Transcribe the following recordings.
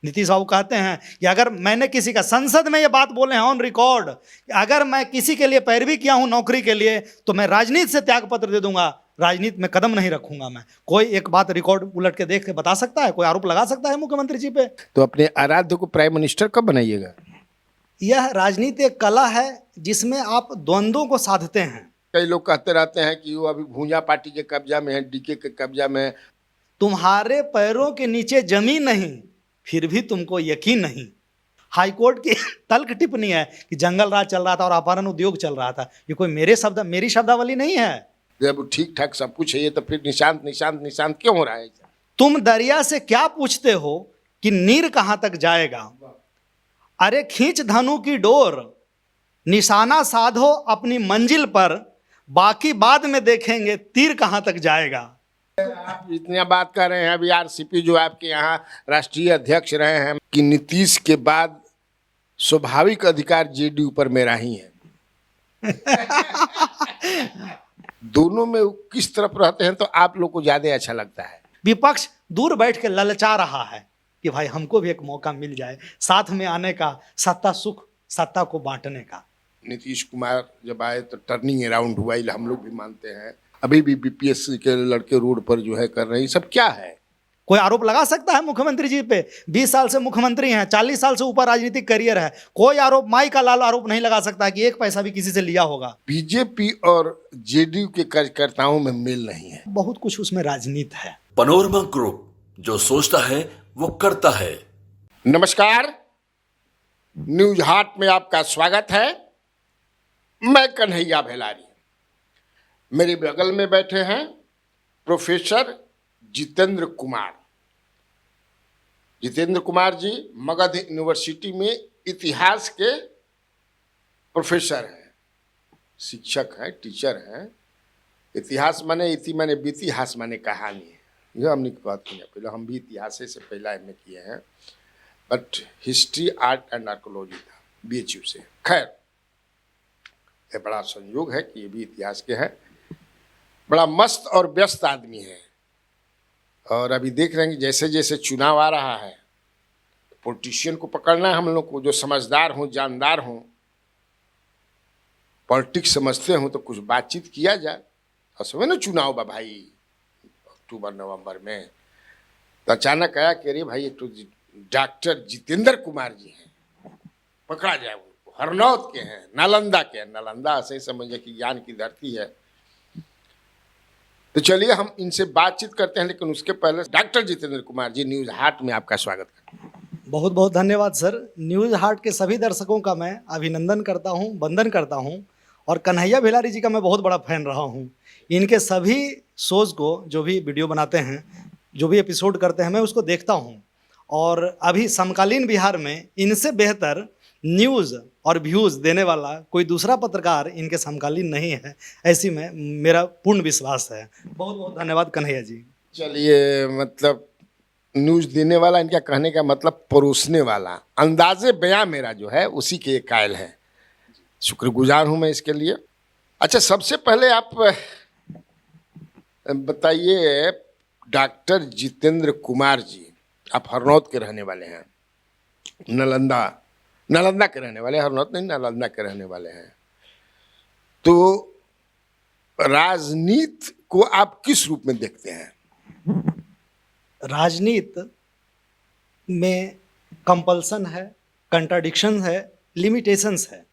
नीतीश बाबू कहते हैं कि अगर मैंने किसी का, संसद में ये बात बोले हैं ऑन रिकॉर्ड, अगर मैं किसी के लिए पैरवी किया हूं नौकरी के लिए तो मैं राजनीति से त्याग पत्र दे दूंगा, राजनीति में कदम नहीं रखूंगा मैं। कोई एक बात रिकॉर्ड उलट के देख के बता सकता है? कोई आरोप लगा सकता है मुख्यमंत्री जी पे? तो अपने आराध्य को प्राइम मिनिस्टर कब बनाइएगा? यह राजनीति एक कला है जिसमें आप द्वंद्वों को साधते हैं। कई लोग कहते रहते हैं कि वो अभी भूंजा पार्टी के कब्जा में है, डीके के कब्जा में है। तुम्हारे पैरों के नीचे जमीन नहीं, फिर भी तुमको यकीन नहीं। हाईकोर्ट की तल्ख टिप्पणी है कि जंगल राज चल रहा था और अपहरण उद्योग चल रहा था। ये कोई मेरी शब्दावली नहीं है। जब ठीक ठाक सब कुछ है ये तो फिर निशांत निशांत निशांत क्यों हो रहा है? तुम दरिया से क्या पूछते हो कि नीर कहां तक जाएगा? अरे खींच धनु की डोर, निशाना साधो अपनी मंजिल पर, बाकी बाद में देखेंगे तीर कहां तक जाएगा। आप इतनी बात कर रहे हैं, अभी आरसीपी जो आपके यहाँ राष्ट्रीय अध्यक्ष रहे हैं कि नीतीश के बाद स्वाभाविक अधिकार जेडीयू पर मेरा ही है। दोनों में किस तरफ रहते हैं तो आप लोग को ज्यादा अच्छा लगता है? विपक्ष दूर बैठ के ललचा रहा है कि भाई हमको भी एक मौका मिल जाए साथ में आने का, सत्ता सुख सत्ता को बांटने का। नीतीश कुमार जब आए तो टर्निंग अराउंड हुआ, ये हम लोग भी मानते हैं। अभी भी बीपीएससी के लड़के रोड पर जो है कर रहे हैं, ये सब क्या है? कोई आरोप लगा सकता है मुख्यमंत्री जी पे? 20 साल से मुख्यमंत्री हैं, 40 साल से ऊपर राजनीतिक करियर है। कोई आरोप, माई का लाल आरोप नहीं लगा सकता कि एक पैसा भी किसी से लिया होगा। बीजेपी और जेडीयू के कार्यकर्ताओं में मेल नहीं है, बहुत कुछ उसमें राजनीति है। पनोरमा ग्रुप, जो सोचता है वो करता है। नमस्कार, न्यूज हाट में आपका स्वागत है। मैं कन्हैया भेलारी, मेरे बगल में बैठे हैं प्रोफेसर जितेंद्र कुमार। जितेंद्र कुमार जी मगध यूनिवर्सिटी में इतिहास के प्रोफेसर हैं, शिक्षक हैं, टीचर हैं। इतिहास माने इति माने बीतिहास माने कहानी है, यह हमने बात की पहले। हम भी इतिहास से पहला एमए किए हैं, but history art and archaeology था बीएचयू से। खैर, ये बड़ा संयोग है कि ये भी इतिहास के हैं। बड़ा मस्त और व्यस्त आदमी है, और अभी देख रहे हैं कि जैसे जैसे चुनाव आ रहा है, पॉलिटिशियन को पकड़ना है हम लोग को, जो समझदार हों, जानदार हों, पॉलिटिक्स समझते हों, तो कुछ बातचीत किया जाए। और समझ ना, चुनाव बा भाई अक्टूबर नवंबर में, तो अचानक आया कि अरे भाई एक तो डॉक्टर जितेंद्र कुमार जी हैं, पकड़ा जाए। वो हरनौत के हैं, नालंदा के हैं। नालंदा ऐसे ही समझे कि ज्ञान की धरती है। तो चलिए हम इनसे बातचीत करते हैं, लेकिन उसके पहले डॉक्टर जितेंद्र कुमार जी, न्यूज हाट में आपका स्वागत करते हैं। बहुत बहुत धन्यवाद सर। न्यूज हाट के सभी दर्शकों का मैं अभिनंदन करता हूं, वंदन करता हूं, और कन्हैया भेलारी जी का मैं बहुत बड़ा फैन रहा हूं। इनके सभी शोज़ को, जो भी वीडियो बनाते हैं, जो भी एपिसोड करते हैं, मैं उसको देखता हूं। और अभी समकालीन बिहार में इनसे बेहतर न्यूज़ और व्यूज़ देने वाला कोई दूसरा पत्रकार इनके समकालीन नहीं है, ऐसी में मेरा पूर्ण विश्वास है। बहुत बहुत धन्यवाद कन्हैया जी। चलिए, मतलब न्यूज़ देने वाला, इनका कहने का मतलब परोसने वाला, अंदाजे बयां मेरा जो है उसी के कायल है। शुक्रगुजार हूं मैं इसके लिए। अच्छा, सबसे पहले आप बताइए, डॉक्टर जितेंद्र कुमार जी, आप हरनौत के रहने वाले हैं, नालंदा के रहने वाले, हरनौत नहीं, नालंदा के रहने वाले हैं। तो राजनीति को आप किस रूप में देखते हैं? राजनीति में कंपल्सन है, कंट्राडिक्शन है, लिमिटेशंस है।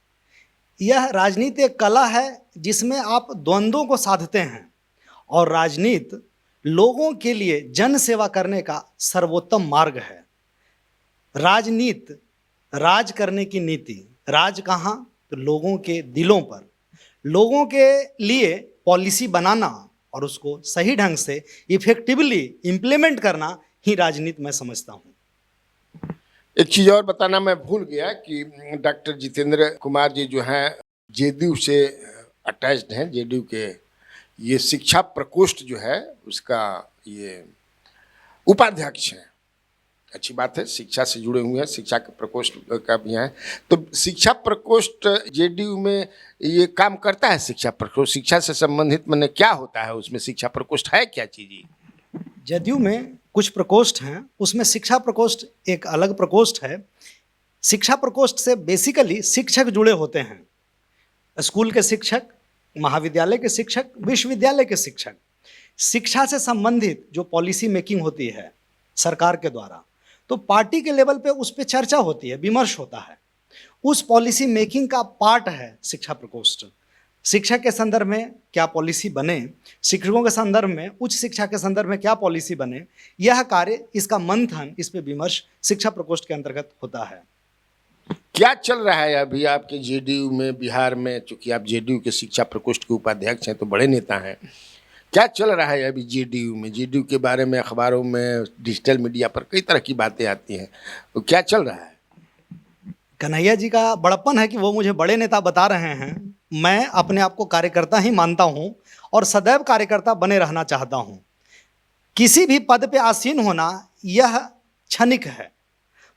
यह राजनीति एक कला है जिसमें आप द्वंद्वों को साधते हैं, और राजनीति लोगों के लिए जन सेवा करने का सर्वोत्तम मार्ग है। राजनीति, राज करने की नीति। राज कहाँ? तो लोगों के दिलों पर, लोगों के लिए पॉलिसी बनाना और उसको सही ढंग से इफेक्टिवली इम्प्लीमेंट करना ही राजनीति मैं समझता हूँ। एक चीज़ और बताना मैं भूल गया कि डॉक्टर जितेंद्र कुमार जी जो हैं जेडीयू से अटैच्ड हैं। जेडीयू के ये शिक्षा प्रकोष्ठ जो है उसका ये उपाध्यक्ष हैं। अच्छी बात है, शिक्षा से जुड़े हुए हैं, शिक्षा के प्रकोष्ठ का भी हैं। तो शिक्षा प्रकोष्ठ जेडीयू में ये काम करता है। शिक्षा प्रकोष्ठ शिक्षा से संबंधित मैंने क्या होता है उसमें? शिक्षा प्रकोष्ठ है क्या चीज़? जदयू में कुछ प्रकोष्ठ हैं, उसमें शिक्षा प्रकोष्ठ एक अलग प्रकोष्ठ है। शिक्षा प्रकोष्ठ से बेसिकली शिक्षक जुड़े होते हैं, स्कूल के शिक्षक, महाविद्यालय के शिक्षक, विश्वविद्यालय के शिक्षक। शिक्षा से संबंधित जो पॉलिसी मेकिंग होती है सरकार के द्वारा, तो पार्टी के लेवल पे उस पर चर्चा होती है, विमर्श होता है। उस पॉलिसी मेकिंग का पार्ट है शिक्षा प्रकोष्ठ। शिक्षा के संदर्भ में क्या पॉलिसी बने, शिक्षकों के संदर्भ में, उच्च शिक्षा के संदर्भ में क्या पॉलिसी बने, यह कार्य, इसका मंथन, इस पे विमर्श शिक्षा प्रकोष्ठ के अंतर्गत होता है। क्या चल रहा है अभी आपके जेडीयू में, बिहार में? चूंकि आप जेडीयू के शिक्षा प्रकोष्ठ के उपाध्यक्ष हैं, तो बड़े नेता हैं। क्या चल रहा है अभी जेडीयू में? जेडीयू के बारे में अखबारों में, डिजिटल मीडिया पर कई तरह की बातें आती हैं, तो क्या चल रहा है? कन्हैया जी का बड़प्पन है कि वो मुझे बड़े नेता बता रहे हैं। मैं अपने आप को कार्यकर्ता ही मानता हूँ और सदैव कार्यकर्ता बने रहना चाहता हूँ। किसी भी पद पे आसीन होना यह क्षणिक है,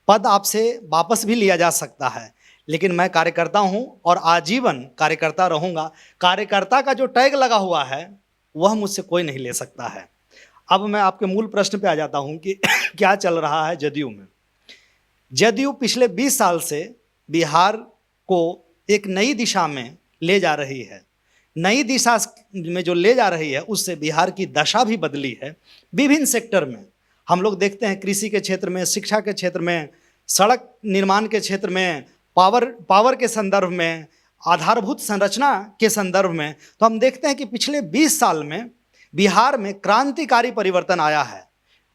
पद आपसे वापस भी लिया जा सकता है, लेकिन मैं कार्यकर्ता हूँ और आजीवन कार्यकर्ता रहूँगा। कार्यकर्ता का जो टैग लगा हुआ है वह मुझसे कोई नहीं ले सकता है। अब मैं आपके मूल प्रश्न पे आ जाता हूँ कि क्या चल रहा है जदयू में। जदयू पिछले 20 साल से बिहार को एक नई दिशा में ले जा रही है। नई दिशा में जो ले जा रही है उससे बिहार की दशा भी बदली है। विभिन्न सेक्टर में हम लोग देखते हैं, कृषि के क्षेत्र में, शिक्षा के क्षेत्र में, सड़क निर्माण के क्षेत्र में, पावर के संदर्भ में, आधारभूत संरचना के संदर्भ में, तो हम देखते हैं कि पिछले 20 साल में बिहार में क्रांतिकारी परिवर्तन आया है।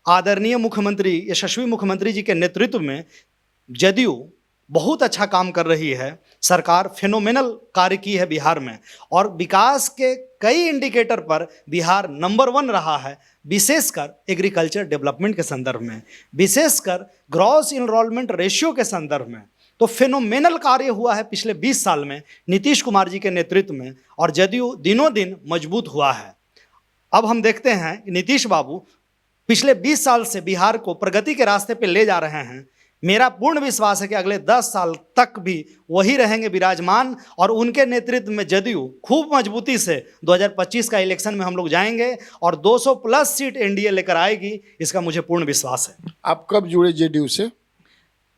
आदरणीय मुख्यमंत्री, यशस्वी मुख्यमंत्री जी के नेतृत्व में जदयू बहुत अच्छा काम कर रही है। सरकार फिनोमिनल कार्य की है बिहार में और विकास के कई इंडिकेटर पर बिहार नंबर 1 रहा है, विशेषकर एग्रीकल्चर डेवलपमेंट के संदर्भ में, विशेषकर ग्रॉस इनरोलमेंट रेशियो के संदर्भ में। तो फिनोमिनल कार्य हुआ है पिछले 20 साल में नीतीश कुमार जी के नेतृत्व में और जदयू दिनों दिन मजबूत हुआ है। अब हम देखते हैं कि नीतीश बाबू पिछले 20 साल से बिहार को प्रगति के रास्ते पर ले जा रहे हैं। मेरा पूर्ण विश्वास है कि अगले 10 साल तक भी वही रहेंगे विराजमान और उनके नेतृत्व में जदयू खूब मजबूती से 2025 का इलेक्शन में हम लोग जाएंगे और 200 प्लस सीट एनडीए लेकर आएगी, इसका मुझे पूर्ण विश्वास है। आप कब जुड़े जेडीयू से?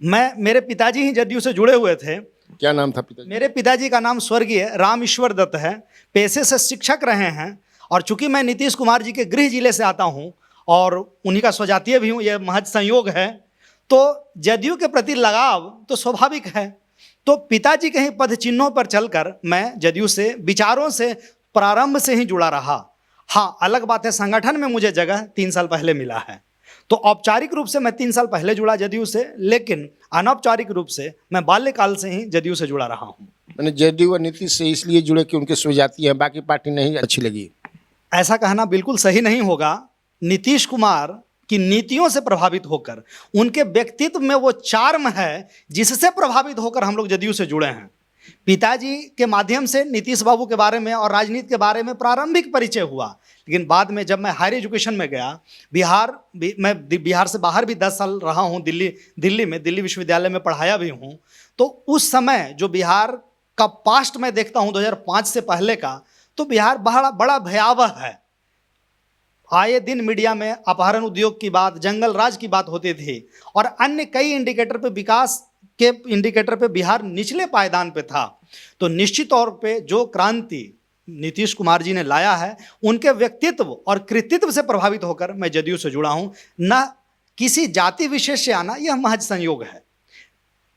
मेरे पिताजी ही जदयू से जुड़े हुए थे। क्या नाम था पिताजी? मेरे पिताजी का नाम स्वर्गीय राम ईश्वर दत्त है। पेशे से शिक्षक रहे हैं और चूंकि मैं नीतीश कुमार जी के गृह जिले से आता हूँ और उन्हीं का स्वजातीय भी हूँ, यह महज संयोग है, तो जदयू के प्रति लगाव तो स्वाभाविक है। तो पिताजी के ही पद चिन्हों पर चलकर मैं जदयू से विचारों से प्रारंभ से ही जुड़ा रहा। हाँ, अलग बात है संगठन में मुझे जगह 3 साल पहले मिला है, तो औपचारिक रूप से मैं 3 साल पहले जुड़ा जदयू से, लेकिन अनौपचारिक रूप से मैं बाल्यकाल से ही जदयू से जुड़ा रहा हूँ। मैंने जदयू और नीतीश से इसलिए जुड़े कि उनके स्वजातीय हैं, बाकी पार्टी नहीं अच्छी लगी? ऐसा कहना बिल्कुल सही नहीं होगा। नीतीश कुमार की नीतियों से प्रभावित होकर, उनके व्यक्तित्व में वो चार्म है जिससे प्रभावित होकर हम लोग जदयू से जुड़े हैं। पिताजी के माध्यम से नीतीश बाबू के बारे में और राजनीति के बारे में प्रारंभिक परिचय हुआ, लेकिन बाद में जब मैं हायर एजुकेशन में गया, मैं बिहार से बाहर भी 10 साल रहा हूँ, दिल्ली विश्वविद्यालय में पढ़ाया भी हूँ, तो उस समय जो बिहार का पास्ट मैं देखता हूँ 2005 से पहले का, तो बिहार बड़ा भयावह है। आए दिन मीडिया में अपहरण उद्योग की बात, जंगल राज की बात होती थी और अन्य कई इंडिकेटर पे, विकास के इंडिकेटर पे बिहार निचले पायदान पे था। तो निश्चित तौर पे जो क्रांति नीतीश कुमार जी ने लाया है, उनके व्यक्तित्व और कृतित्व से प्रभावित होकर मैं जदयू से जुड़ा हूँ। न किसी जाति विशेष से आना, यह महज संयोग है।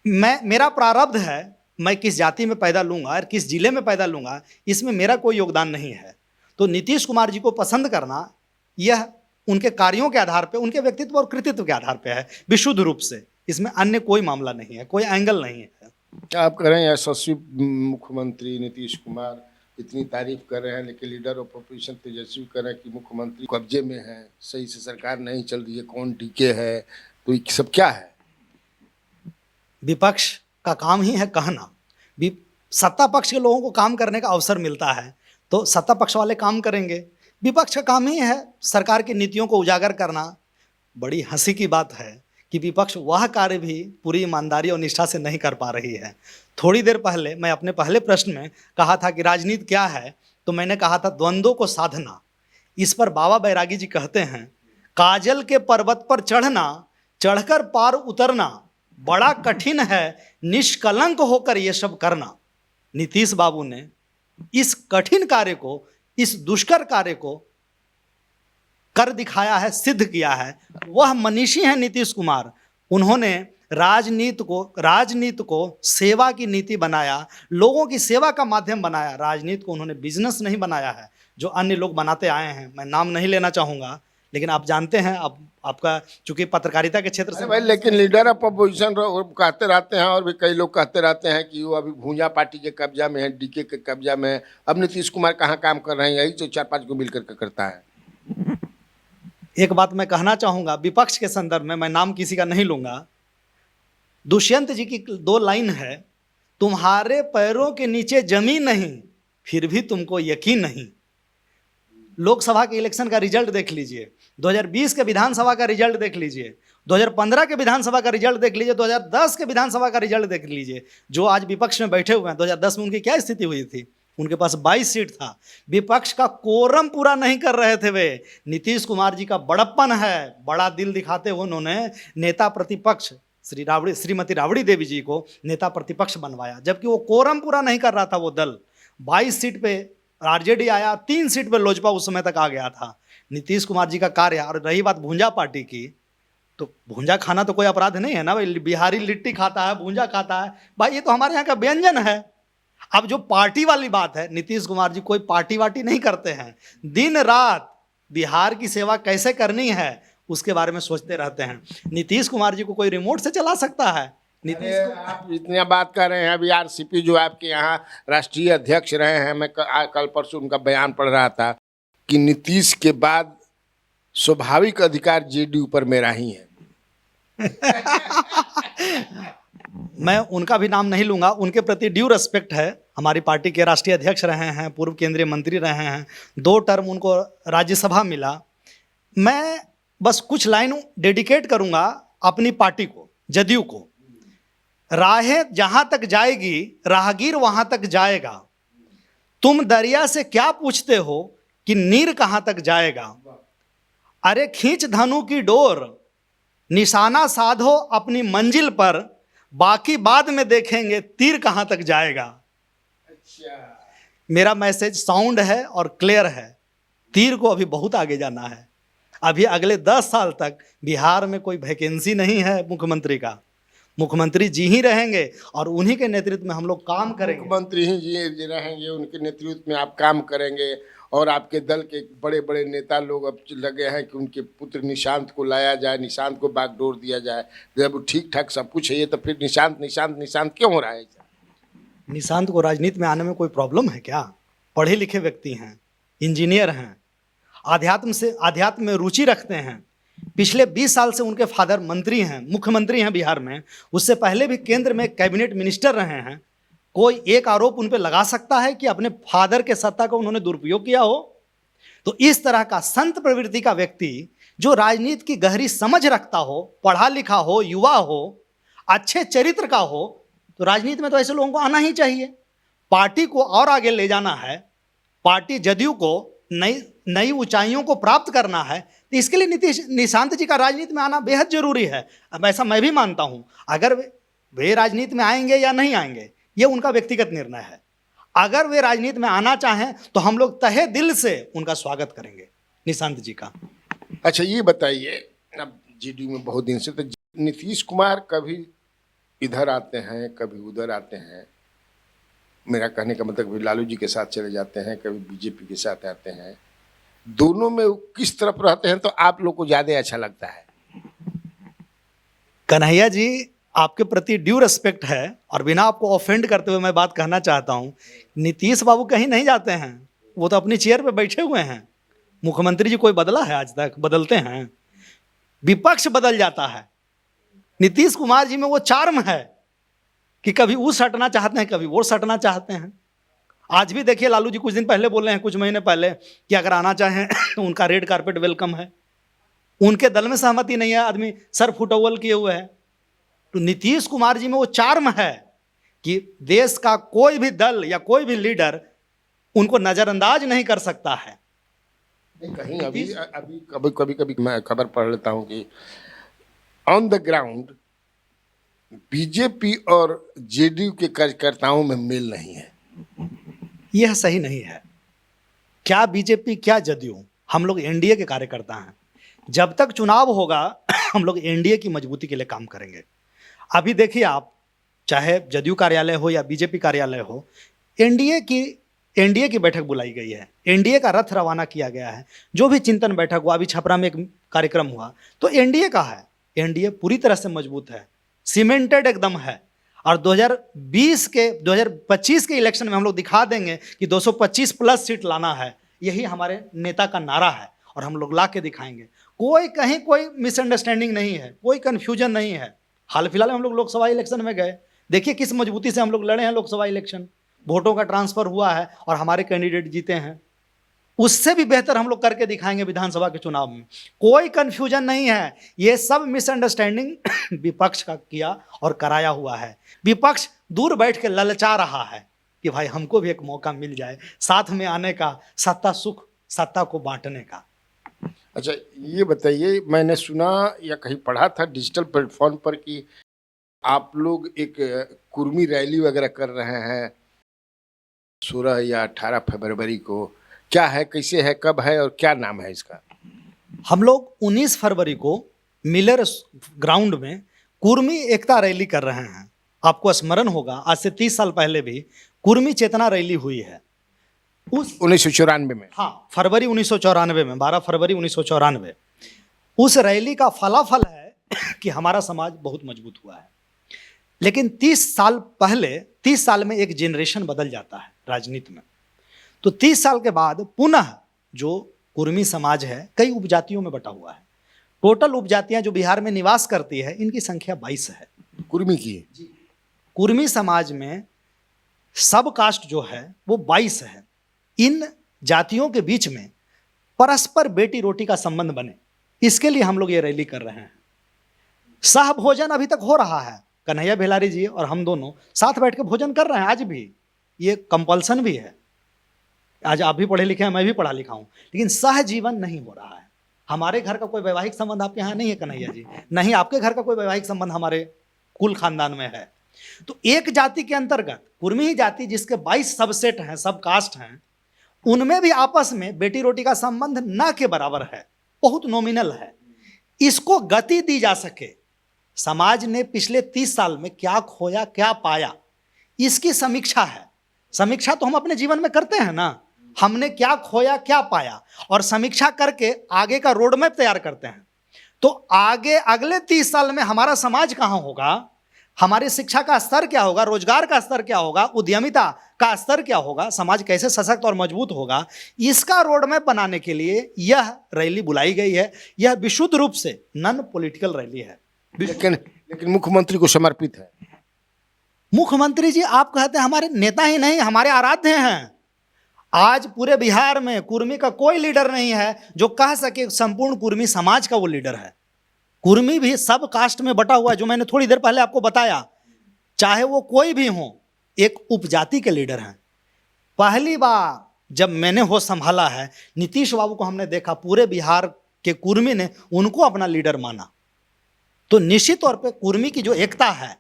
मेरा प्रारब्ध है, मैं किस जाति में पैदा लूँगा और किस जिले में पैदा लूँगा, इसमें मेरा कोई योगदान नहीं है। तो नीतीश कुमार जी को पसंद करना यह उनके कार्यों के आधार पे, उनके व्यक्तित्व और कृतित्व के आधार पे है, विशुद्ध रूप से। इसमें अन्य कोई मामला नहीं है, कोई एंगल नहीं है। क्या आप कह रहे हैं यशस्वी मुख्यमंत्री नीतीश कुमार इतनी तारीफ कर रहे हैं, लेकिन लीडर ऑफ ऑपोजिशन तेजस्वी कह रहे हैं कि मुख्यमंत्री कब्जे में है, सही से सरकार नहीं चल रही है, कौन टीके है, तो ये सब क्या है? विपक्ष का काम ही है कहना। सत्ता पक्ष के लोगों को काम करने का अवसर मिलता है तो सत्ता पक्ष वाले काम करेंगे। विपक्ष का काम ही है सरकार की नीतियों को उजागर करना। बड़ी हंसी की बात है कि विपक्ष वह कार्य भी पूरी ईमानदारी और निष्ठा से नहीं कर पा रही है। थोड़ी देर पहले मैं अपने पहले प्रश्न में कहा था कि राजनीति क्या है, तो मैंने कहा था द्वंद्वों को साधना। इस पर बाबा बैरागी जी कहते हैं, काजल के पर्वत पर चढ़ना, चढ़कर पार उतरना बड़ा कठिन है, निष्कलंक होकर यह सब करना। नीतीश बाबू ने इस कठिन कार्य को, इस दुष्कर कार्य को कर दिखाया है, सिद्ध किया है। वह मनीषी हैं नीतीश कुमार। उन्होंने राजनीति को सेवा की नीति बनाया, लोगों की सेवा का माध्यम बनाया। राजनीति को उन्होंने बिजनेस नहीं बनाया है जो अन्य लोग बनाते आए हैं। मैं नाम नहीं लेना चाहूँगा, लेकिन आप जानते हैं, आपका चूंकि पत्रकारिता के क्षेत्र से भाई, लेकिन लीडर ऑफ अपोजिशन कहते रहते हैं, और भी कई लोग कहते रहते हैं कि वो अभी भूंजा पार्टी के कब्जा में है, डीके के कब्जा में है। अब नीतीश कुमार कहाँ काम कर रहे हैं? यही तो 4-5 को मिलकर के करता है। एक बात मैं कहना चाहूँगा विपक्ष के संदर्भ में, मैं नाम किसी का नहीं लूँगा। दुष्यंत जी की 2 लाइन है, तुम्हारे पैरों के नीचे जमीन नहीं, फिर भी तुमको यकीन नहीं। लोकसभा के इलेक्शन का रिजल्ट देख लीजिए, 2020 के विधानसभा का रिजल्ट देख लीजिए, 2015 के विधानसभा का रिजल्ट देख लीजिए, 2010 के विधानसभा का रिजल्ट देख लीजिए। जो आज विपक्ष में बैठे हुए हैं, 2010 में उनकी क्या स्थिति हुई थी? उनके पास 22 सीट था। विपक्ष का कोरम पूरा नहीं कर रहे थे वे। नीतीश कुमार जी का बड़प्पन है, बड़ा दिल दिखाते हुए उन्होंने नेता प्रतिपक्ष श्रीमती राबड़ी देवी जी को नेता प्रतिपक्ष बनवाया, जबकि वो कोरम पूरा नहीं कर रहा था। वो दल 22 सीट पे आरजेडी आया, 3 सीट पे लोजपा उस समय तक आ गया था। नीतीश कुमार जी का कार्य। और रही बात भूंजा पार्टी की, तो भूंजा खाना तो कोई अपराध नहीं है ना भाई। बिहारी लिट्टी खाता है, भूंजा खाता है, भाई ये तो हमारे यहाँ का व्यंजन है। अब जो पार्टी वाली बात है, नीतीश कुमार जी कोई पार्टी वार्टी नहीं करते हैं। दिन रात बिहार की सेवा कैसे करनी है उसके बारे में सोचते रहते हैं। नीतीश कुमार जी को कोई रिमोट से चला सकता है? आप इतनी बात कर रहे हैं, अभी आरसीपी जो आपके यहाँ राष्ट्रीय अध्यक्ष रहे हैं, मैं कल परसों उनका बयान पढ़ रहा था कि नीतीश के बाद स्वाभाविक अधिकार जेडीयू पर मेरा ही है। मैं उनका भी नाम नहीं लूंगा, उनके प्रति ड्यू रिस्पेक्ट है। हमारी पार्टी के राष्ट्रीय अध्यक्ष रहे हैं, पूर्व केंद्रीय मंत्री रहे हैं, 2 टर्म उनको राज्यसभा मिला। मैं बस कुछ लाइन डेडिकेट करूंगा अपनी पार्टी को, जदयू को। राहें जहां तक जाएगी, राहगीर वहां तक जाएगा। तुम दरिया से क्या पूछते हो कि नीर कहां तक जाएगा। अरे खींच धनु की डोर, निशाना साधो अपनी मंजिल पर, बाकी बाद में देखेंगे तीर कहां तक जाएगा। मेरा मैसेज साउंड है और क्लियर है। तीर को अभी बहुत आगे जाना है। अभी अगले 10 साल तक बिहार में कोई वैकेंसी नहीं है मुख्यमंत्री का। मुख्यमंत्री जी ही रहेंगे और उन्हीं के नेतृत्व में हम लोग काम करेंगे। मुख्यमंत्री ही जी रहेंगे, उनके नेतृत्व में आप काम करेंगे। और आपके दल के बड़े बड़े नेता लोग अब लगे हैं कि उनके पुत्र निशांत को लाया जाए, निशांत को बागडोर दिया जाए। जब ठीक ठाक सब कुछ है, ये तो फिर निशांत क्यों हो रहा है? निशांत को राजनीति में आने में कोई प्रॉब्लम है क्या? पढ़े लिखे व्यक्ति हैं, इंजीनियर हैं, आध्यात्म में रुचि रखते हैं। पिछले 20 साल से उनके फादर मंत्री हैं, मुख्यमंत्री हैं बिहार में। उससे पहले भी केंद्र में कैबिनेट मिनिस्टर रहे हैं। कोई एक आरोप उन पे लगा सकता है कि अपने फादर के सत्ता का उन्होंने दुरुपयोग किया हो? तो इस तरह का संत प्रवृत्ति का व्यक्ति जो राजनीति की गहरी समझ रखता हो, पढ़ा लिखा हो, युवा हो, अच्छे चरित्र का हो, तो राजनीति में तो ऐसे लोगों को आना ही चाहिए। पार्टी को और आगे ले जाना है, पार्टी जदयू को नई ऊंचाइयों को प्राप्त करना है, तो इसके लिए निशांत जी का राजनीति में आना बेहद जरूरी है। अब ऐसा मैं भी मानता हूं। अगर वे राजनीति में आएंगे या नहीं आएंगे ये उनका व्यक्तिगत निर्णय है। अगर वे राजनीति में आना चाहें तो हम लोग तहे दिल से उनका स्वागत करेंगे निशांत जी का। अच्छा ये बताइए, अब जेडीयू में बहुत दिन से तो नीतीश कुमार कभी इधर आते हैं, कभी उधर आते हैं। मेरा कहने का मतलब कभी लालू जी के साथ चले जाते हैं, कभी बीजेपी के साथ आते हैं। दोनों में किस तरफ रहते हैं तो आप लोग को ज़्यादा अच्छा लगता है? कन्हैया जी, आपके प्रति ड्यू रिस्पेक्ट है और बिना आपको ऑफेंड करते हुए मैं बात कहना चाहता हूं, नीतीश बाबू कहीं नहीं जाते हैं। वो तो अपनी चेयर पे बैठे हुए हैं। मुख्यमंत्री जी कोई बदला है आज तक? बदलते हैं, विपक्ष बदल जाता है। नीतीश कुमार जी में वो चार्म है कि कभी वो सटना चाहते हैं, कभी वो सटना चाहते हैं। आज भी देखिए, लालू जी कुछ दिन पहले बोले हैं, कुछ महीने पहले, कि अगर आना चाहें तो उनका रेड कारपेट वेलकम है। उनके दल में सहमति नहीं है, आदमी सर फुटअव्वल किए हुए है। तो नीतीश कुमार जी में वो चार्म है कि देश का कोई भी दल या कोई भी लीडर उनको नजरअंदाज नहीं कर सकता है। कहीं अभी अभी कभी कभी कभी मैं खबर पढ़ लेता हूँ कि ऑन द ग्राउंड बीजेपी और जेडीयू के कार्यकर्ताओं में मेल नहीं है। यह सही नहीं है। क्या बीजेपी क्या जदयू, हम लोग एनडीए के कार्यकर्ता हैं। जब तक चुनाव होगा हम लोग एनडीए की मजबूती के लिए काम करेंगे। अभी देखिए आप, चाहे जदयू कार्यालय हो या बीजेपी कार्यालय हो, एनडीए की बैठक बुलाई गई है, एनडीए का रथ रवाना किया गया है। जो भी चिंतन बैठक हुआ, अभी छपरा में एक कार्यक्रम हुआ, तो एनडीए का है। एनडीए पूरी तरह से मजबूत है, सीमेंटेड एकदम है। और 2025 के इलेक्शन में हम लोग दिखा देंगे कि 225 प्लस सीट लाना है। यही हमारे नेता का नारा है और हम लोग ला के दिखाएंगे। कोई कहीं कोई मिसअंडरस्टैंडिंग नहीं है, कोई कन्फ्यूजन नहीं है। हाल फिलहाल में हम लोग लोकसभा इलेक्शन में गए, देखिए किस मजबूती से हम लोग लड़े हैं लोकसभा इलेक्शन। वोटों का ट्रांसफर हुआ है और हमारे कैंडिडेट जीते हैं। उससे भी बेहतर हम लोग करके दिखाएंगे विधानसभा के चुनाव में। कोई कंफ्यूजन नहीं है। ये सब मिसअंडरस्टैंडिंग विपक्ष का किया और कराया हुआ है। विपक्ष दूर बैठ के ललचा रहा है कि भाई हमको भी एक मौका मिल जाए साथ में आने का, सत्ता सुख सत्ता को बांटने का। अच्छा ये बताइए, मैंने सुना या कहीं पढ़ा था डिजिटल प्लेटफॉर्म पर कि आप लोग एक कुर्मी रैली वगैरह कर रहे हैं 16 या 18 फरवरी को। क्या है, कैसे है, कब है और क्या नाम है इसका? हम लोग 19 फरवरी को मिलर ग्राउंड में कुर्मी एकता रैली कर रहे हैं। आपको स्मरण होगा आज से 30 साल पहले भी कुर्मी चेतना रैली हुई है उस 1994 में। हाँ, फरवरी 1994 में, 12 फरवरी 1994। उस रैली का फलाफल है कि हमारा समाज बहुत मजबूत हुआ है। लेकिन 30 साल पहले, 30 साल में एक जनरेशन बदल जाता है राजनीति में। तो 30 साल के बाद पुनः जो कुर्मी समाज है कई उपजातियों में बटा हुआ है। टोटल उपजातियां जो बिहार में निवास करती है इनकी संख्या 22 है। कुर्मी की कुर्मी समाज में सब कास्ट जो है वो 22 है। इन जातियों के बीच में परस्पर बेटी रोटी का संबंध बने, इसके लिए हम लोग ये रैली कर रहे हैं। सह भोजन अभी तक हो रहा है। कन्हैया भेलारी जी और हम दोनों साथ बैठ के भोजन कर रहे हैं आज भी। ये कंपल्सन भी है। आज आप भी पढ़े लिखे हैं, मैं भी पढ़ा लिखा हूं, लेकिन सहजीवन नहीं हो रहा है। हमारे घर का कोई वैवाहिक संबंध आपके यहाँ नहीं है कन्हैया जी, नहीं आपके घर का कोई वैवाहिक संबंध हमारे कुल खानदान में है। तो एक जाति के अंतर्गत कुर्मी ही जाति जिसके 22 सबसेट हैं, सब कास्ट हैं, उनमें भी आपस में बेटी रोटी का संबंध ना के बराबर है, बहुत नॉमिनल है। इसको गति दी जा सके। समाज ने पिछले 30 साल में क्या खोया क्या पाया, इसकी समीक्षा है। समीक्षा तो हम अपने जीवन में करते हैं ना, हमने क्या खोया क्या पाया, और समीक्षा करके आगे का रोड मैप तैयार करते हैं। तो आगे अगले 30 साल में हमारा समाज कहाँ होगा, हमारी शिक्षा का स्तर क्या होगा, रोजगार का स्तर क्या होगा, उद्यमिता का स्तर क्या होगा, समाज कैसे सशक्त और मजबूत होगा, इसका रोड मैप बनाने के लिए यह रैली बुलाई गई है। यह विशुद्ध रूप से नॉन पॉलिटिकल रैली है। लेकिन मुख्यमंत्री को समर्पित है। मुख्यमंत्री जी आप कहते हैं हमारे नेता ही नहीं, हमारे आराध्य हैं। आज पूरे बिहार में कुर्मी का कोई लीडर नहीं है जो कह सके संपूर्ण कुर्मी समाज का वो लीडर है। कुर्मी भी सब कास्ट में बटा हुआ है, जो मैंने थोड़ी देर पहले आपको बताया। चाहे वो कोई भी हो, एक उपजाति के लीडर हैं। पहली बार जब मैंने होश संभाला है, नीतीश बाबू को हमने देखा, पूरे बिहार के कुर्मी ने उनको अपना लीडर माना। तो निश्चित तौर पे कुर्मी की जो एकता है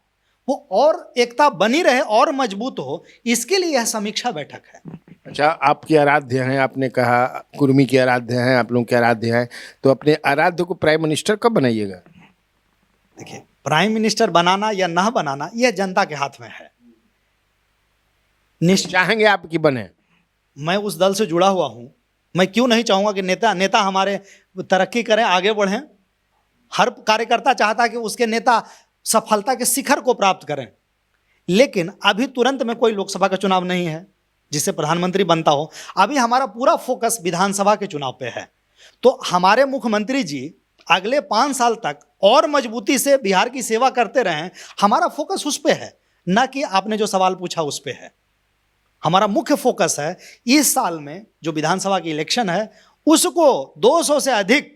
वो और एकता बनी रहे और मजबूत हो, इसके लिए यह समीक्षा बैठक है। अच्छा, आपके आराध्य हैं, आपने कहा कुर्मी के आराध्य हैं, आप लोगों के आराध्य हैं, तो अपने आराध्य को प्राइम मिनिस्टर कब बनाइएगा? देखिए, प्राइम मिनिस्टर बनाना या ना बनाना यह जनता के हाथ में है। चाहेंगे आप कि बने? मैं उस दल से जुड़ा हुआ हूं। मैं क्यों नहीं चाहूंगा कि नेता हमारे तरक्की करें, आगे बढ़ें। हर कार्यकर्ता चाहता है कि उसके नेता सफलता के शिखर को प्राप्त करें। लेकिन अभी तुरंत में कोई लोकसभा का चुनाव नहीं है जिससे प्रधानमंत्री बनता हो। अभी हमारा पूरा फोकस विधानसभा के चुनाव पे है। तो हमारे मुख्यमंत्री जी अगले 5 साल तक और मजबूती से बिहार की सेवा करते रहें, हमारा फोकस उस पे है, ना कि आपने जो सवाल पूछा उस पे है। हमारा मुख्य फोकस है इस साल में जो विधानसभा की इलेक्शन है उसको 200 से अधिक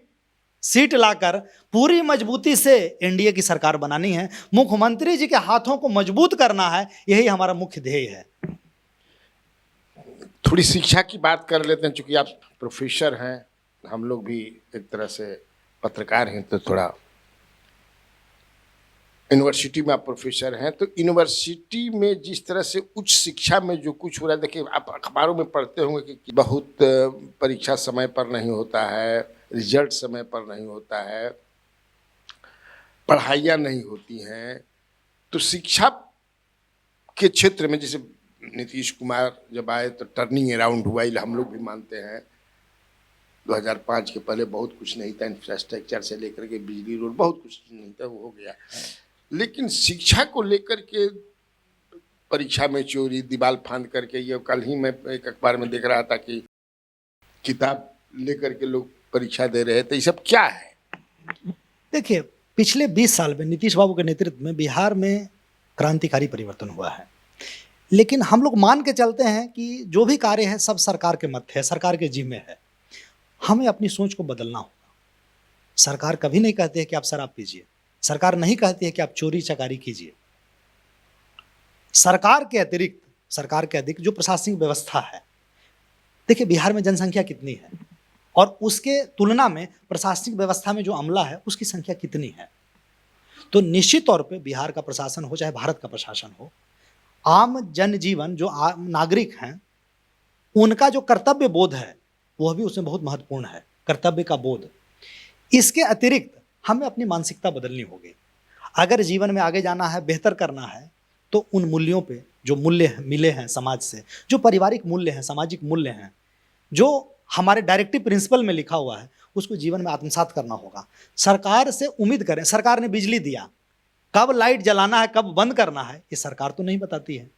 सीट लाकर पूरी मजबूती से एनडीए की सरकार बनानी है। मुख्यमंत्री जी के हाथों को मजबूत करना है, यही हमारा मुख्य ध्येय है। थोड़ी शिक्षा की बात कर लेते हैं, चूंकि आप प्रोफेसर हैं, हम लोग भी एक तरह से पत्रकार हैं, तो थोड़ा यूनिवर्सिटी में आप प्रोफेसर हैं, तो यूनिवर्सिटी में जिस तरह से उच्च शिक्षा में जो कुछ हो रहा है, देखिए आप अखबारों में पढ़ते होंगे कि बहुत परीक्षा समय पर नहीं होता है, रिजल्ट समय पर नहीं होता है, पढ़ाइयाँ नहीं होती हैं। तो शिक्षा के क्षेत्र में जैसे नीतीश कुमार जब आए तो टर्निंग अराउंड हुआ, ये हम लोग भी मानते हैं। 2005 के पहले बहुत कुछ नहीं था, इंफ्रास्ट्रक्चर से लेकर के बिजली रोड बहुत कुछ नहीं था, वो हो गया। लेकिन शिक्षा को लेकर के परीक्षा में चोरी, दीवार फांद करके, ये कल ही मैं एक अखबार में देख रहा था कि किताब लेकर के लोग परीक्षा दे रहे हैं, तो ये सब क्या है? देखिए, पिछले 20 साल में नीतीश बाबू के नेतृत्व में बिहार में क्रांतिकारी परिवर्तन हुआ है, लेकिन हम लोग मान के चलते हैं कि जो भी कार्य है सब सरकार के मत है, सरकार के जिम्मे है। हमें अपनी सोच को बदलना होगा। सरकार कभी नहीं कहती है कि आप शराब पीजिए, सरकार नहीं कहती है कि आप चोरी चकारी कीजिए। सरकार के अधिक जो प्रशासनिक व्यवस्था है, देखिए बिहार में जनसंख्या कितनी है और उसके तुलना में प्रशासनिक व्यवस्था में जो अमला है उसकी संख्या कितनी है। तो निश्चित तौर पे बिहार का प्रशासन हो चाहे भारत का प्रशासन हो, आम जनजीवन जो आम नागरिक हैं उनका जो कर्तव्य बोध है वह भी उसमें बहुत महत्वपूर्ण है, कर्तव्य का बोध। इसके अतिरिक्त हमें अपनी मानसिकता बदलनी होगी। अगर जीवन में आगे जाना है, बेहतर करना है, तो उन मूल्यों पे जो मूल्य मिले हैं समाज से, जो पारिवारिक मूल्य हैं, सामाजिक मूल्य हैं, जो हमारे डायरेक्टिव प्रिंसिपल में लिखा हुआ है, उसको जीवन में आत्मसात करना होगा। सरकार से उम्मीद करें, सरकार ने बिजली दिया, कब लाइट जलाना है, कब बंद करना है, ये सरकार तो नहीं बताती है।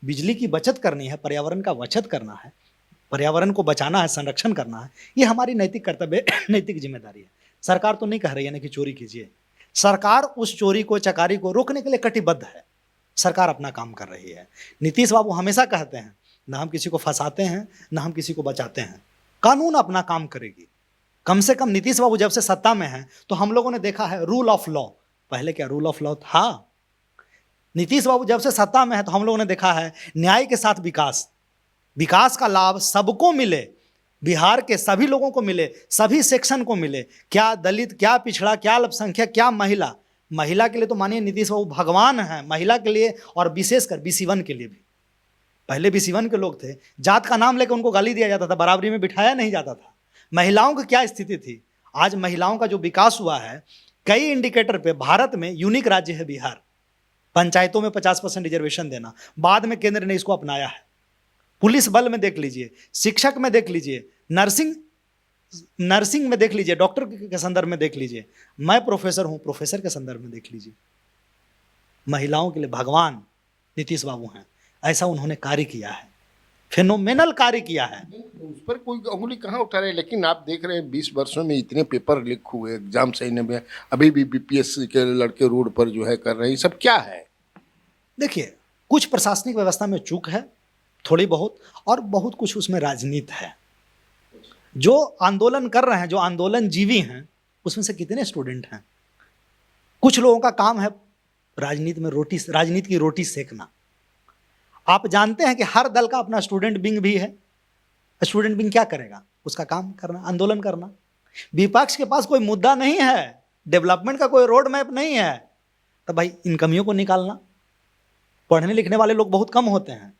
बिजली की बचत करनी है, पर्यावरण का बचत करना है, पर्यावरण को बचाना है, संरक्षण करना है, ये हमारी नैतिक कर्तव्य, नैतिक जिम्मेदारी है। सरकार तो नहीं कह रही है ना कि चोरी कीजिए। सरकार उस चोरी को, चकारी को रोकने के लिए कटिबद्ध है। सरकार अपना काम कर रही है। नीतीश बाबू हमेशा कहते हैं, ना हम किसी को फंसाते हैं, ना हम किसी को बचाते हैं, कानून अपना काम करेगी। कम से कम नीतीश बाबू जब से सत्ता में हैं तो हम लोगों ने देखा है रूल ऑफ लॉ। पहले क्या रूल ऑफ लॉ था? नीतीश बाबू जब से सत्ता में है तो हम लोगों ने देखा है न्याय के साथ विकास, विकास का लाभ सबको मिले, बिहार के सभी लोगों को मिले, सभी सेक्शन को मिले, क्या दलित, क्या पिछड़ा, क्या अल्पसंख्यक, क्या महिला। महिला के लिए तो मानिए नीतीश बाबू भगवान हैं, महिला के लिए और विशेषकर BC1 के लिए भी। पहले BC1 के लोग थे, जात का नाम लेकर उनको गाली दिया जाता था, बराबरी में बिठाया नहीं जाता था। महिलाओं की क्या स्थिति थी? आज महिलाओं का जो विकास हुआ है, कई इंडिकेटर पे भारत में यूनिक राज्य है बिहार। पंचायतों में 50% रिजर्वेशन देना, बाद में केंद्र ने इसको अपनाया है। पुलिस बल में देख लीजिए, शिक्षक में देख लीजिए, नर्सिंग में देख लीजिए, डॉक्टर के संदर्भ में देख लीजिए, मैं प्रोफेसर हूं, प्रोफेसर के संदर्भ में देख लीजिए। महिलाओं के लिए भगवान नीतीश बाबू हैं। ऐसा उन्होंने कार्य किया है, फिनोमेनल कार्य किया है। उस पर कोई उंगली कहाँ उठा रहे? लेकिन आप देख रहे हैं 20 वर्षों में इतने पेपर लीक हुए, एग्जाम सही नहीं हुए, अभी भी BPSC के लड़के रोड पर जो है कर रहे हैं, सब क्या है? देखिए, कुछ प्रशासनिक व्यवस्था में चूक है थोड़ी बहुत, और बहुत कुछ उसमें राजनीति है। जो आंदोलन कर रहे हैं, जो आंदोलन जीवी हैं, उसमें से कितने स्टूडेंट हैं? कुछ लोगों का काम है राजनीति की रोटी सेकना। आप जानते हैं कि हर दल का अपना स्टूडेंट विंग भी है। स्टूडेंट विंग क्या करेगा? उसका काम करना, आंदोलन करना। विपक्ष के पास कोई मुद्दा नहीं है, डेवलपमेंट का कोई रोड मैप नहीं है, तो भाई इन कमियों को निकालना। पढ़ने लिखने वाले लोग बहुत कम होते हैं,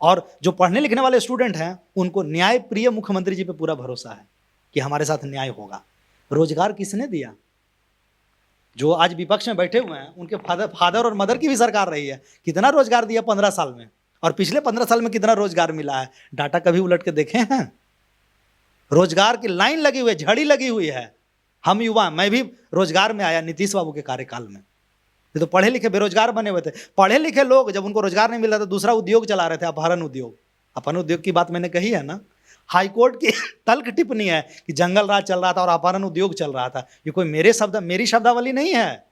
और जो पढ़ने लिखने वाले स्टूडेंट हैं उनको न्याय प्रिय मुख्यमंत्री जी पे पूरा भरोसा है कि हमारे साथ न्याय होगा। रोजगार किसने दिया? जो आज विपक्ष में बैठे हुए हैं उनके फादर और मदर की भी सरकार रही है। कितना रोजगार दिया 15 साल में, और पिछले 15 साल में कितना रोजगार मिला है? डाटा कभी उलट के देखे हैं? रोजगार की लाइन लगी हुई है, झड़ी लगी हुई है। हम युवा, मैं भी रोजगार में आया नीतीश बाबू के कार्यकाल में। ये तो पढ़े लिखे बेरोजगार बने हुए थे। पढ़े लिखे लोग जब उनको रोजगार नहीं मिल रहा था, दूसरा उद्योग चला रहे थे, अपहरण उद्योग। अपहरण उद्योग की बात मैंने कही है ना। हाईकोर्ट की तल्ख टिप्पणी है कि जंगल राज चल रहा था और अपहरण उद्योग चल रहा था। ये कोई मेरी शब्दावली नहीं है,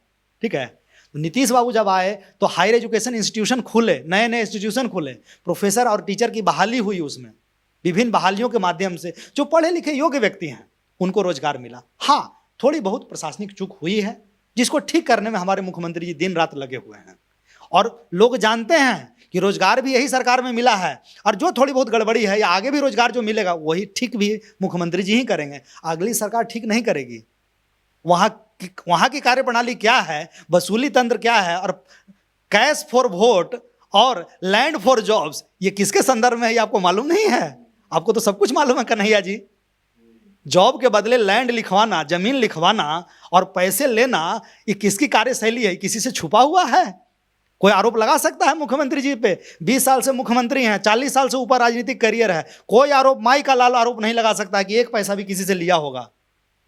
ठीक है। तो नीतीश बाबू जब आए तो हायर एजुकेशन इंस्टीट्यूशन खुले, नए नए इंस्टीट्यूशन खुले, प्रोफेसर और टीचर की बहाली हुई। उसमें विभिन्न बहालियों के माध्यम से जो पढ़े लिखे योग्य व्यक्ति हैं उनको रोजगार मिला। हाँ, थोड़ी बहुत प्रशासनिक चूक हुई है जिसको ठीक करने में हमारे मुख्यमंत्री जी दिन रात लगे हुए हैं। और लोग जानते हैं कि रोजगार भी यही सरकार में मिला है, और जो थोड़ी बहुत गड़बड़ी है या आगे भी रोजगार जो मिलेगा वही ठीक भी मुख्यमंत्री जी ही करेंगे, अगली सरकार ठीक नहीं करेगी। वहाँ की कार्यप्रणाली क्या है, वसूली तंत्र क्या है, और कैश फॉर वोट और लैंड फॉर जॉब्स, ये किसके संदर्भ में है ये आपको मालूम नहीं है? आपको तो सब कुछ मालूम है कन्हैया जी। जॉब के बदले लैंड लिखवाना, जमीन लिखवाना और पैसे लेना, ये किसकी कार्यशैली है? किसी से छुपा हुआ है? कोई आरोप लगा सकता है मुख्यमंत्री जी पे? 20 साल से मुख्यमंत्री हैं, 40 साल से ऊपर राजनीतिक करियर है, कोई आरोप, माई का लाल आरोप नहीं लगा सकता कि एक पैसा भी किसी से लिया होगा।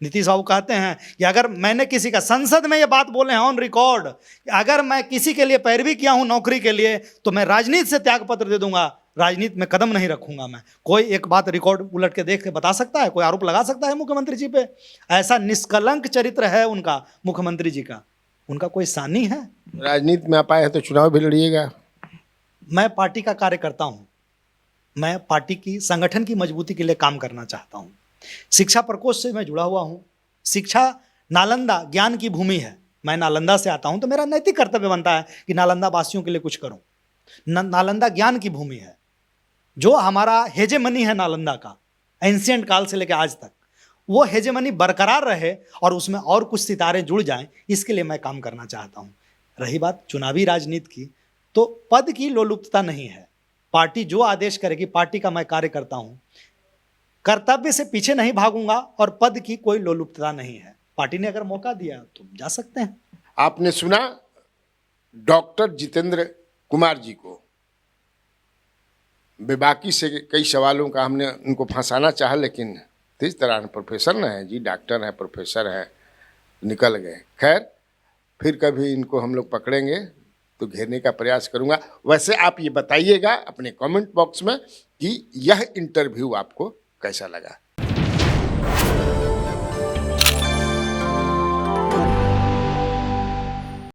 नीतीश बाबू कहते हैं कि अगर मैंने किसी का, संसद में ये बात बोले हैं ऑन रिकॉर्ड, अगर मैं किसी के लिए पैरवी किया हूं नौकरी के लिए तो मैं राजनीति से त्याग पत्र दे दूंगा, राजनीति में कदम नहीं रखूंगा मैं। कोई एक बात रिकॉर्ड उलट के देख के बता सकता है? कोई आरोप लगा सकता है मुख्यमंत्री जी पे? ऐसा निष्कलंक चरित्र है उनका, मुख्यमंत्री जी का। उनका कोई सानी है? राजनीति में आप आए हैं तो चुनाव भी लड़िएगा। मैं पार्टी का कार्यकर्ता हूं, मैं पार्टी की, संगठन की मजबूती के लिए काम करना चाहता हूं। शिक्षा प्रकोष्ठ से मैं जुड़ा हुआ हूं। शिक्षा नालंदा ज्ञान की भूमि है, मैं नालंदा से आता हूं, तो मेरा नैतिक कर्तव्य बनता है कि नालंदा वासियों के लिए कुछ करूं। नालंदा ज्ञान की भूमि है, जो हमारा हेजेमनी है नालंदा का, एंशियंट काल से लेकर आज तक, वो हेजेमनी बरकरार रहे और उसमें और कुछ सितारे जुड़ जाएं, इसके लिए मैं काम करना चाहता हूं। रही बात चुनावी राजनीति की, तो पद की लोलुपता नहीं है। पार्टी जो आदेश करेगी, पार्टी का मैं कार्य करता हूं, कर्तव्य से पीछे नहीं भागूंगा और पद की कोई लोलुपता नहीं है। पार्टी ने अगर मौका दिया तो जा सकते हैं। आपने सुना डॉक्टर जितेंद्र कुमार जी को, बेबाकी से कई सवालों का हमने उनको फंसाना चाहा, लेकिन इस तरह प्रोफेसर न है जी, डॉक्टर है, प्रोफेसर है, निकल गए। खैर, फिर कभी इनको हम लोग पकड़ेंगे तो घेरने का प्रयास करूंगा। वैसे आप ये बताइएगा अपने कमेंट बॉक्स में कि यह इंटरव्यू आपको कैसा लगा।